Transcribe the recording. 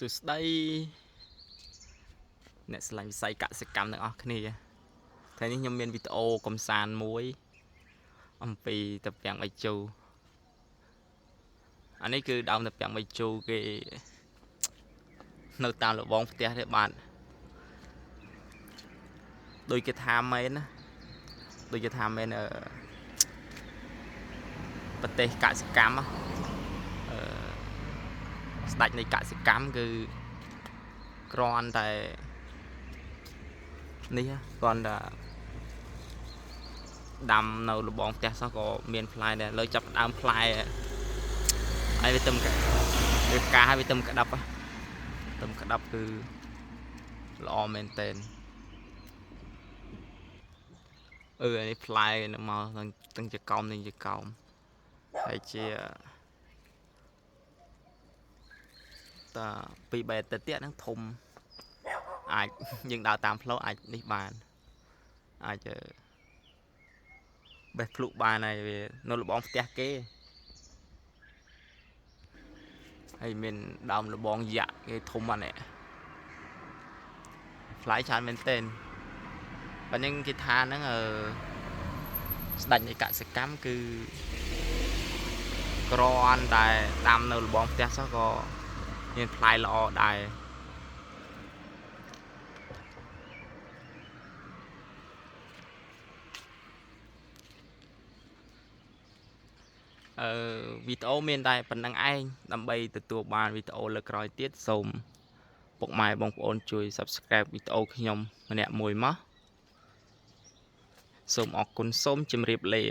សួស្តីអ្នកឆ្លាញ់វិស័យកសិកម្មទាំងអស់គ្នាថ្ងៃនេះខ្ញុំមានវីដេអូកំសាន្តមួយអំពីត្រពាំងបាយជូរអានេះគឺដើមត្រពាំងបាយជូរគេនៅតាមលបងផ្ទះទេបាទដូចគេថាមែនណាដូចគេថាមែនប្រទេសកសិកម្មស្ដេចនៃកសិកម្មគឺគ្រាន់តែនេះគ្រាន់តែដាំនៅលបងផ្ទះសោះក៏មានផ្លែដែរលើចាប់ដើមផ្លែហើយវាទឹមវាកាហើយវាទឹមក្តាប់ទឹមក្តាប់គឺល្អមែនតើនេះផ្លែមកទាំងជាកោមនិងជាកោមហើយជាតាពី3អាទិត្យទៀតហ្នឹងធំអាចយើងដើរតាមផ្លូវអាចនេះបានអាចបេះភ្លុកបានហើយវានៅលបងផ្ទះគេហើយមានដើមលបងយ៉ាក់គេធំអានេះផ្លែច្រើនមែនទែនបើនឹងគេថាហ្នឹងស្ដេចនៃកសិកម្មគឺគ្រាន់តែដាំនៅលបងផ្ទះសោះក៏មានផ្លែល្អដែរវីដេអូមានតែប៉ុណ្្នឹងឯងដើម្បីទទួលបានវីដេអូលើកក្រោយទៀតសូមពុកម៉ែបងប្អូនជួយ Subscribe វីដេអូខ្ញុំម្នាក់មួយមកសូមអរគុណសូមជម្រាបលា